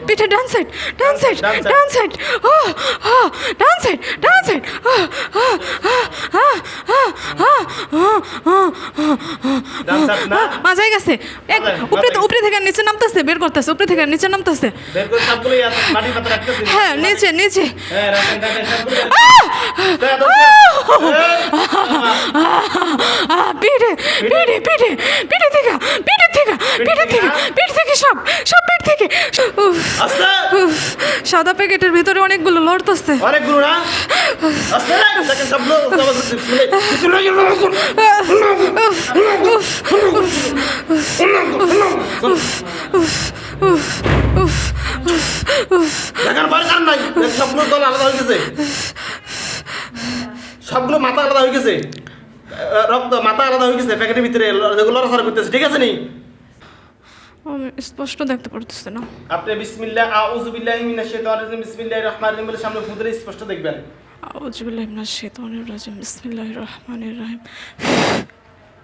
পিঠে ডান সাইড ডান সাইড ডান সাইড ডান সাইড ডান side মাজায় গেছে উপরে থেকে নিচে নামতেছে বের করতেছে উপরে থেকে নিচে নামতেছে হ্যাঁ নিচে নিচে পিঠে পিঠে পিঠে পিঠে থেকে পিঠে থেকে পিঠে থেকে পিঠ থেকে সব সব পিঠ থেকে সাদা প্যাকেটের ভিতরে অনেকগুলো লড়তেছে অনেকগুলো না আস্তে দেখেন সবগুলো দেখেন বার কারণ নাই সবগুলো দল আলাদা হয়ে গেছে সবগুলো মাথা আলাদা হয়ে গেছে রক্ত মাথা আলাদা হয়ে গেছে প্যাকেটের ভিতরে যেগুলো লড়াচড়া করতেছে ঠিক আছে নি আমি স্পষ্ট দেখতে পারতেছি না আপনি বিসমিল্লাহ আউযু বিল্লাহি মিনাশ শাইতানির রাজিম বিসমিল্লাহির রহমানির রহিম বলে সামনে ফুঁদে স্পষ্ট দেখবেন আউযু বিল্লাহি মিনাশ শাইতানির রাজিম বিসমিল্লাহির রহমানির রহিম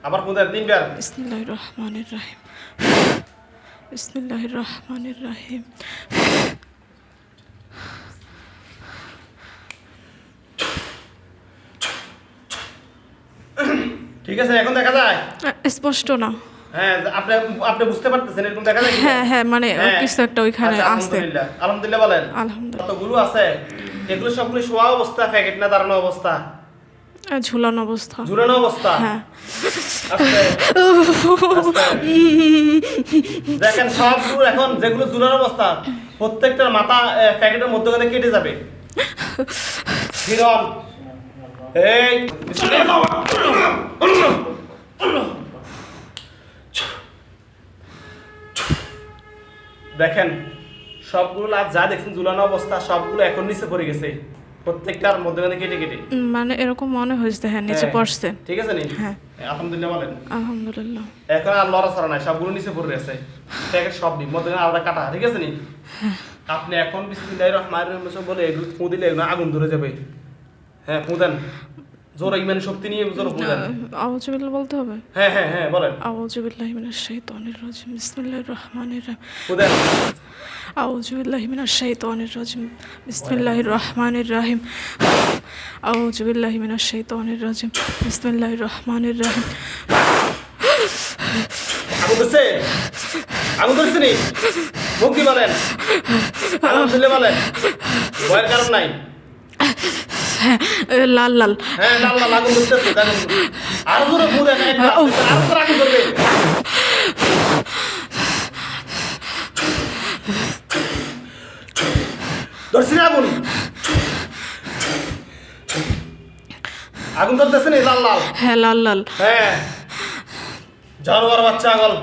আবার ফুঁদে তিনবার বিসমিল্লাহির রহমানির রহিম বিসমিল্লাহির রহমানির রহিম ঠিক আছে এখন দেখা যায় স্পষ্ট না হ্যাঁ আপনি আপনি বুঝতে পারতেছেন এরকম দেখা যায় হ্যাঁ হ্যাঁ মানে কিছু একটা ওইখানে আছে আলহামদুলিল্লাহ বলেন আলহামদুলিল্লাহ কতগুলো আছে এগুলো সবগুলো শোয়া অবস্থা প্যাকেট না দাঁড়ানো অবস্থা ঝুলানো অবস্থা ঝুলানো অবস্থা হ্যাঁ আস্তে দেখেন সবগুলো এখন যেগুলো ঝুলানো অবস্থা প্রত্যেকটার মাথা প্যাকেটের মধ্যে করে কেটে যাবে হিরন এই দেখেন সবগুলো লাভ যা দেখছেন ঝুলানো অবস্থা সবগুলো এখন নিচে পড়ে গেছে প্রত্যেকটার মধ্যে কেটে কেটে মানে এরকম মনে হয়েছে হ্যাঁ নিচে পড়ছে ঠিক আছে নি হ্যাঁ আলহামদুলিল্লাহ বলেন আলহামদুলিল্লাহ এখন আর লড়াছড়া নাই সবগুলো নিচে পড়ে গেছে প্যাকেট সব দিন মধ্যে আলাদা কাটা ঠিক আছে নি আপনি এখন বিসমিল্লাহির রহমানির রহিম বলে এগুলো ফু দিলে আগুন ধরে যাবে হ্যাঁ ফু দেন জোরে ইমান শক্তি নিয়ে জোরে ফু দেন আউযু বিল্লাহ বলতে হবে হ্যাঁ হ্যাঁ হ্যাঁ বলেন আউযু বিল্লাহি মিনাশ শাইতানির রাজিম বিসমিল্লাহির রহমানির রহিম ফু দেন আউযু বিল্লাহি মিনাশ শাইতানির রাজিম বিসমিল্লাহির রহমানির রহিম আউযু বিল্লাহি মিনাশ শাইতানির রাজিম বিসমিল্লাহির রহমানির রহিম আগুন ধরছে আগুন ধরছে নি মুক্তি বলেন আলহামদুলিল্লাহ বলেন ভয়ের কারণ নাই লাল লাল হ্যাঁ লাল লাল আগুন ধরতেছে জানেন আর জোরে ফু দেন আর জোরে আগুন ধরবে ধরছি আগুন আগুন ধরতেছে নি লাল লাল হ্যাঁ লাল লাল হ্যাঁ জানোয়ার বাচ্চা আগল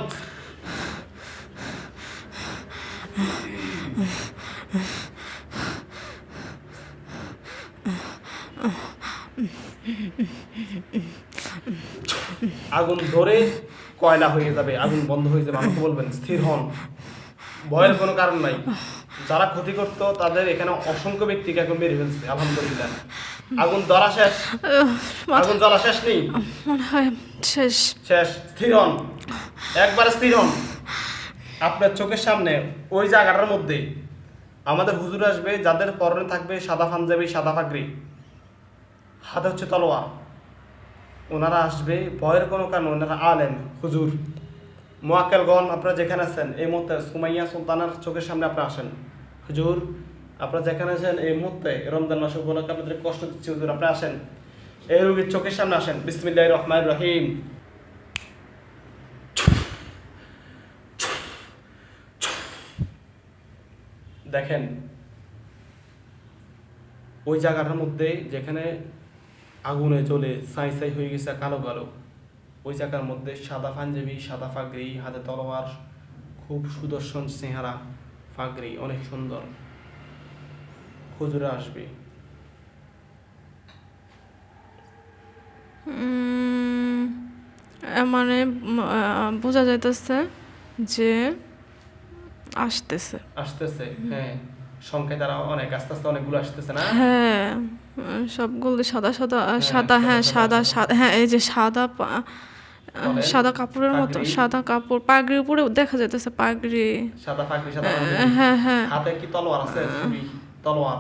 আগুন ধরে কয়লা হয়ে যাবে আগুন বন্ধ হয়ে যাবে আমাকে বলবেন স্থির হন ভয়ের কোনো কারণ নাই যারা ক্ষতি করতো তাদের এখানে অসংখ্য ব্যক্তিকে এখন মেরে ফেলছে আলহামদুলিল্লাহ আগুন ধরা শেষ আগুন জ্বলা শেষ নেই মনে হয় শেষ শেষ স্থির হন একবার স্থির হন আপনার চোখের সামনে ওই জায়গাটার মধ্যে আমাদের হুজুর আসবে যাদের পরনে থাকবে সাদা পাঞ্জাবি সাদা পাগড়ি হাতে হচ্ছে তলোয়ার ওনারা আসবে ভয়ের কোনো কারণ ওনারা আলেম হুজুর মোয়াক্কেলগণ আপনারা যেখানে আছেন এই মুহূর্তে সুমাইয়া সুলতানার চোখের সামনে আপনারা আসেন হুজুর আপনারা যেখানে আছেন এই মুহূর্তে রমজান মাস উপলক্ষে আপনাদের কষ্ট দিচ্ছে হুজুর আপনারা আসেন এই রোগীর চোখের সামনে আসেন বিসমিল্লাহির রহমানির রহিম দেখেন ওই জায়গাটার মধ্যে যেখানে আগুনে জ্বলে ছাই ছাই হয়ে গেছে কালো কালো ওই জায়গার মধ্যে সাদা পাঞ্জাবি সাদা পাগড়ি হাতে তলোয়ার খুব সুদর্শন চেহারা পাগড়ি অনেক সুন্দর হুজুরে আসবে মানে বোঝা যাইতেছে যে আসতেছে আসতেছে হ্যাঁ সংখ্যায় তারা অনেক আস্তে আস্তে অনেকগুলো আসতেছে না হ্যাঁ সবগুলো সাদা সাদা সাদা হ্যাঁ সাদা সাদা হ্যাঁ এই যে সাদা বলেন। সাদা কাপড়ের মতো, পাগড়ি। সাদা কাপড়, পাগড়ির উপরে দেখা যাইতেছে পাগড়ি। সাদা পাগড়ি, সাদা পাঞ্জাবি। হ্যাঁ হ্যাঁ। হাতে কি তলোয়ার আছে? ছুরি, তলোয়ার।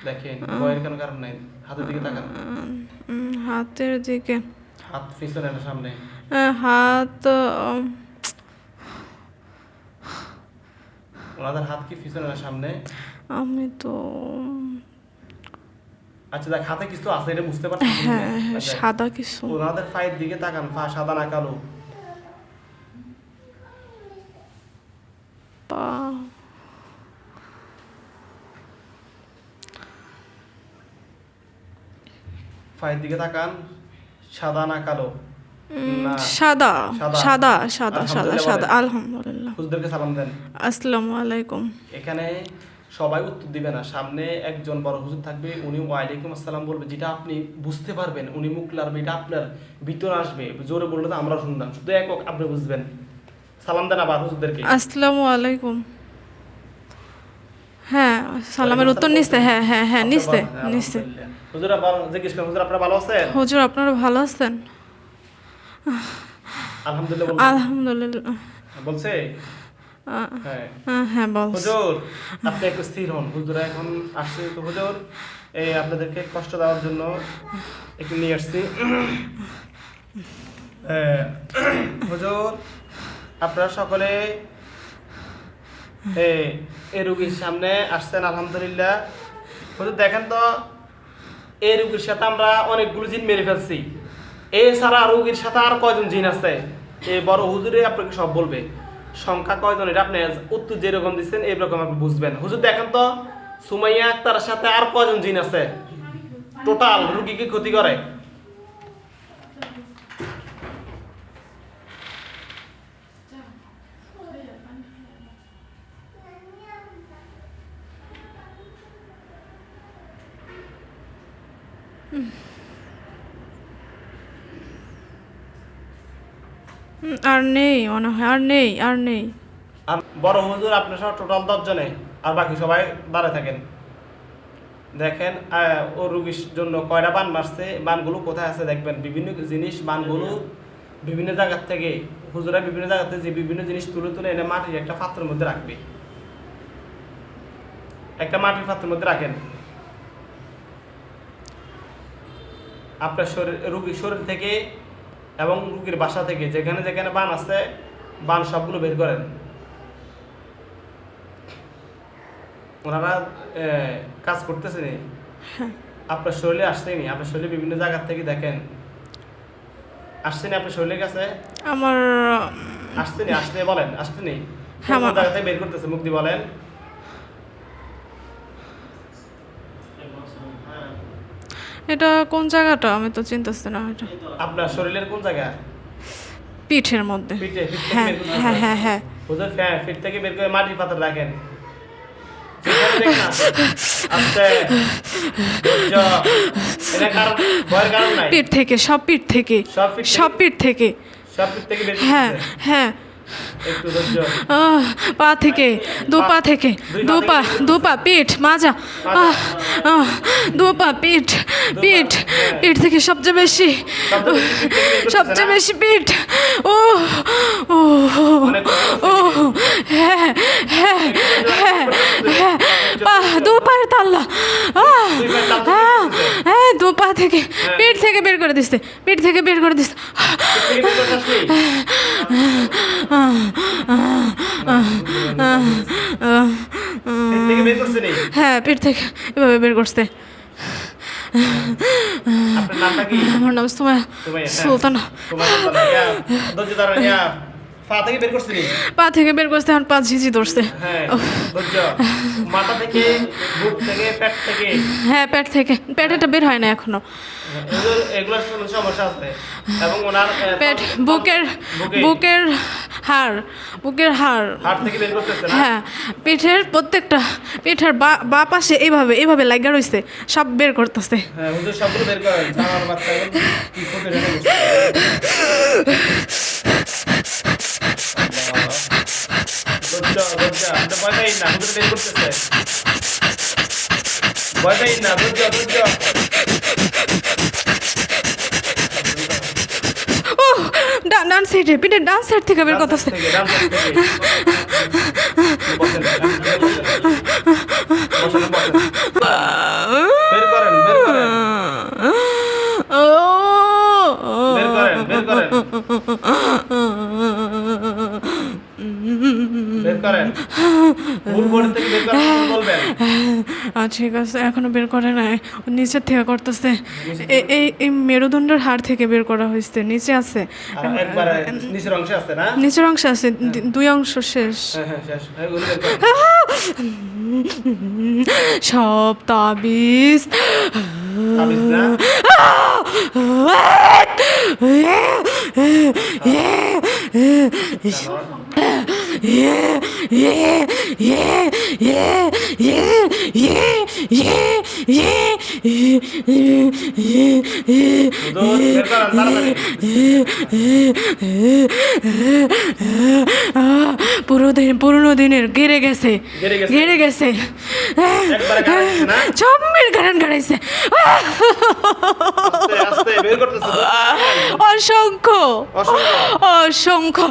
দেখেন, ভয়ের কোনো কারণ নাই। হাতের দিকে তাকান। হাতের দিকে, হাত পিছনে না সামনে? হাত ওনাদের হাত কি পিছনে না সামনে? আমি তো আচ্ছা দেখ, হাতে কিছু আছে, এটা বুঝতে পারছেন? হ্যাঁ হ্যাঁ, সাদা কিছু। ওনাদের পায়ের দিকে তাকান, পা সাদা না কালো? পা পায়ের দিকে তাকান, সাদা না কালো? না, সাদা সাদা। সাদা সাদা সাদা আলহামদুলিল্লাহ সাদা, বলেন। আলহামদুলিল্লাহ। হুজুরদেরকে সালাম দেন। আসসালামু আলাইকুম। এখানে সবাই উত্তর দিবে না, সামনে একজন বড় হুজুর থাকবে, উনি ওয়ালাইকুম আসসালাম বলবে, যেটা আপনি বুঝতে পারবেন, উনি মুখ লাড়বে, এটা আপনার ভিতরে আসবে। জোরে বললে তো আমরা শুনলাম, শুধু একক আপনি বুঝবেন। সালাম দেন আবার হুজুরদেরকে। আসসালামু আলাইকুম। হ্যাঁ, সালামের উত্তর নিচ্ছে। হ্যাঁ হ্যাঁ হ্যাঁ, নিচ্ছে নিচ্ছে। হুজুর আবার জিজ্ঞেস করেন, হুজুর আপনারা ভালো আছেন? হুজুর আপনারা ভালো আছেন? আলহামদুলিল্লাহ বলুন। আলহামদুলিল্লাহ। বলছে? হ্যাঁ। হ্যাঁ বল। হুজুর আপনি একটু স্থির হন। হুজুরা এখন আসছে তো। হুজুর এই আপনাদেরকে কষ্ট দেওয়ার জন্য একটু নিয়ে আসছি। হুজুর আপনারা সকলে এই রুগীর সামনে আসছেন, আলহামদুলিল্লাহ। হুজুর দেখেন তো, এই রুগীর সাথে আমরা অনেকগুলো জিন মেরে ফেলছি। এছাড়া রুগীর সাথে আর কয়জন জিন আছে, এই বড় হুজুরে আপনাকে সব বলবে। সংখ্যা কয়জন এটা আপনি উত্তর যেরকম দিচ্ছেন এইরকম আপনি বুঝবেন। হুজুর দেখেন তো, সুমাইয়া আক্তারের সাথে আর কয়জন জিন আছে টোটাল রুগীকে ক্ষতি করে? আর নেই মনে হয়, আর নেই, আর নেই। আর বড় হুজুর আপনার সব টোটাল 10 জনে, আর বাকি সবাই দাঁড়ায় থাকেন। দেখেন ও রুগীর জন্য কয়টা বান মারছে, বানগুলো কোথায় আছে দেখবেন। বিভিন্ন জিনিস, বানগুলো বিভিন্ন জায়গার থেকে, হুজুরা বিভিন্ন জায়গা থেকে যে বিভিন্ন জিনিস তুলে তুলে এনে মাটির একটা পাত্রের মধ্যে রাখবে। একটা মাটির পাত্রের মধ্যে রাখেন। আপনার রুগীর শরীর থেকে এবং রুগীর বাসা থেকে যেখানে যেখানে বান আছে, বান সবগুলো বের করেন। ওনারা কাজ করতেছে নি, আপনার শরীরে আসছেনি, আপনার শরীরে বিভিন্ন জায়গা থেকে দেখেন আসছেনি আপনার শরীরের কাছে। আমার আসছেনি, আসতে বলেন, আসছেনি হ্যাঁ, কোন জায়গা থেকে বের করতেছে, মুখ দিয়ে বলেন। এটা কোন জায়গাটা আমি তো চিনতেছি না। এটা আপনার শরীরের কোন জায়গা? পিঠের মধ্যে। পিঠে, পিঠ থেকে হ্যাঁ বের করতেছে। হ্যাঁ হ্যাঁ হ্যাঁ। হুজুর পিঠ থেকে বের করে মাটির পাত্রে রাখেন। যেখানে দেখেন আস্তে ধৈর্য, এটা কারণ ভয়ের কারণ নাই। পিঠ থেকে, সব পিঠ থেকে, সব পিঠ থেকে? সব পিঠ থেকে। সব পিঠ থেকে বের হ্যাঁ করতেছে। হ্যাঁ। একটু ধৈর্য। পা থেকে, দু পা থেকে, দু পা, দু পা, পিঠ, মাজা, দু পা, পিঠ, পিঠ, পিঠ থেকে সবচেয়ে বেশি, সবচেয়ে বেশি পিঠ। ও ও ও হ্যাঁ হ্যাঁ হ্যাঁ হ্যাঁ। পা, দু পায়ের তাল্লা। হ্যাঁ, দু পা থেকে, পিঠ থেকে বের করে দিচ্ছে, পিঠ থেকে বের করে দিচ্ছে। হ্যাঁ, পিঠ থেকে এভাবে বের করছে। আপনার নামটা কি? আমার নাম সুমাইয়া সুলতানা। পা থেকে বের করছিলি? পা থেকে বের করছে, আমার পা ঝিঝি ধরছে। হ্যাঁ, ধৈর্য। মাথা থেকে, বুক থেকে, পেট থেকে? হ্যাঁ, পেট থেকে, পেটেটা বের হয় না এখনো। এগুলোর সমস্যা আছে এবং ওনার পেট, বুকের, বুকের হাড়, বুকের হাড়, হাড় থেকে বের করতেছে না? হ্যাঁ, পিঠের প্রত্যেকটা, পিঠের বা পাশে এইভাবে এইভাবে লাগা রয়েছে, সব বের করতেছে। হ্যাঁ, হুজুর সবগুলো বের করেন। জানার বাচ্চা কি করতে জানেন? ভয় পাই না, হুজুর বের করতেছে। ভয় পাই না, ধৈর্য ধৈর্য। ডান সাইডে, পিঠের ডান সাইড থেকে বের করতেছে। ডান সাইড থেকে। বসেন, বসেন, বসেন। বের করেন, বের করেন। বের করেন, বের করেন। বের করেন। মূল বডি থেকে বের করেন, বলবেন। ঠিক আছে, এখনো বের করে নাই, নিচের থেকে করতেছে। এই মেরুদণ্ডের হাড় থেকে বের করা হয়েছে, নিচে আছে, আর একবারে নিচের অংশে আছে না? নিচের অংশ আছে, 2 অংশ শেষ। হ্যাঁ, শেষ। ওগুলো বের করেন। সব তাবিজ তাবিজ না? হুজুর, বের করেন, তাড়াতাড়ি। পুরোনো দিনের গেড়ে গেছে, গেড়ে গেছে। গেড়ে গেছে, একবারে গাড়াইছে না? জম্মের গাড়ান গাড়াইছে। আস্তে আস্তে বের করতেছে। অসংখ্য অসংখ্য। অসংখ্য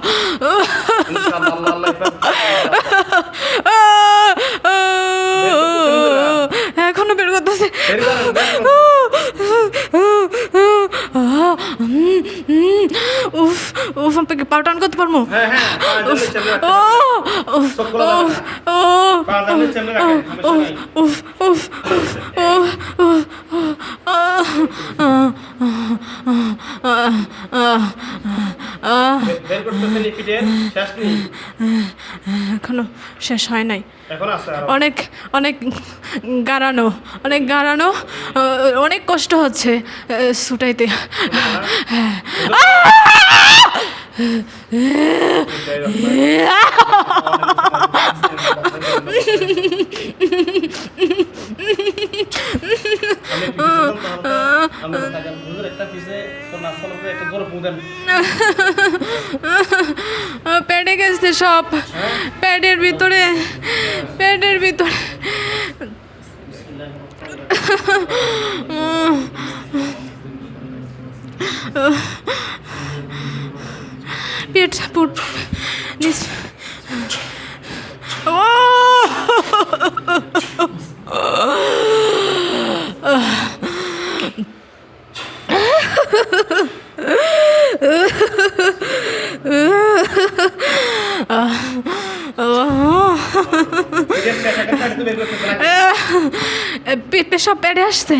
ইনশাআল্লাহ, আল্লাহ আল্লাহ ইফাত। এখনো বের করতেছে। বের করেন, বের করেন। উফ উফ, আপনাকে পাউডার করতে পারবো? হ্যাঁ, হ্যাঁ, পা জানলে চেপে রাখতে ও হবে। উফ, চোখ খোলা যাবে না। ও পা জানলে চেপে রাখেন, সমস্যা নাই। উফ উফ বের করতেছেন এই পিঠের শেষ নেই। এখনো শেষ হয় নাই, এখন আছে আরো। অনেক অনেক গাড়ানো, অনেক গাড়ানো, অনেক কষ্ট হচ্ছে ছুটাইতে। পেটে গেছে সব, পেটের ভিতরে, পেটের ভিতরে। পেট পুট নিচ। ও সব পেটে আসছে।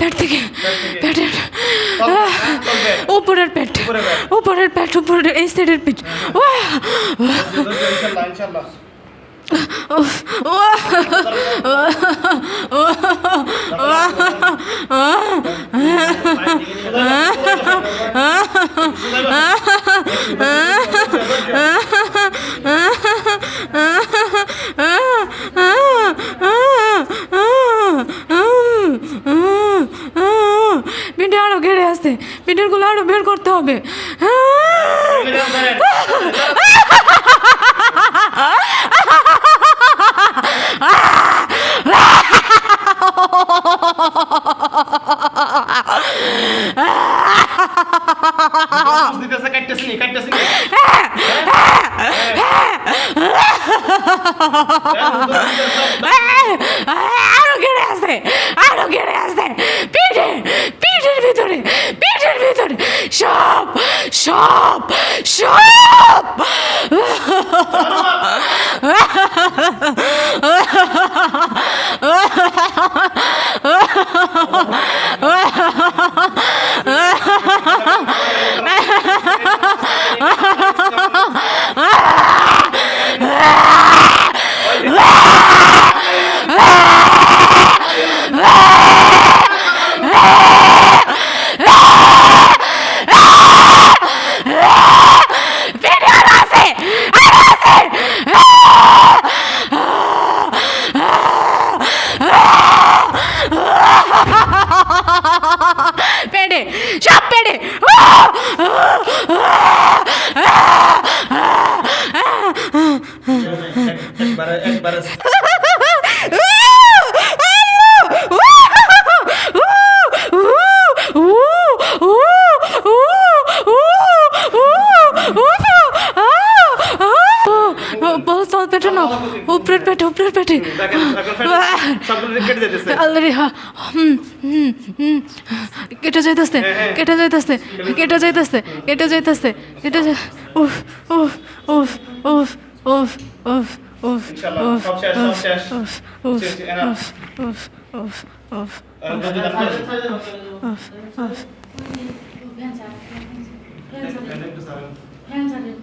পেট থেকে, পেটের উপরের পেট, উপরের পেট, উপরের এই সাইডের পেট। পিঠে আরো ঘেরে আসছে, পিঠের গুলো আরো বের করতে হবে। আরো ঘেরে আসছে, আরো ঘেরে আসছে, পিঠে, পিঠের ভিতরে, পিঠের ভিতরে সব সব সব। পেটে, সব পেটে। পেটে নাও উপরের পেটে দেখেন এখন সবগুলো কেটে যেতেছে আল্লাহরে হা কেটে যাইতেছে কেটে যাইতেছে কেটে যাইতেছে কেটে যাইতেছে কেটে উফ উফ উফ উফ উফ উফ উফ ইনশাআল্লাহ উফ সব শেষ সব শেষ উফ উফ শেষ, এনা। উফ উফ উফ উফ উফ একটু সারেন। হ্যাঁ জানেন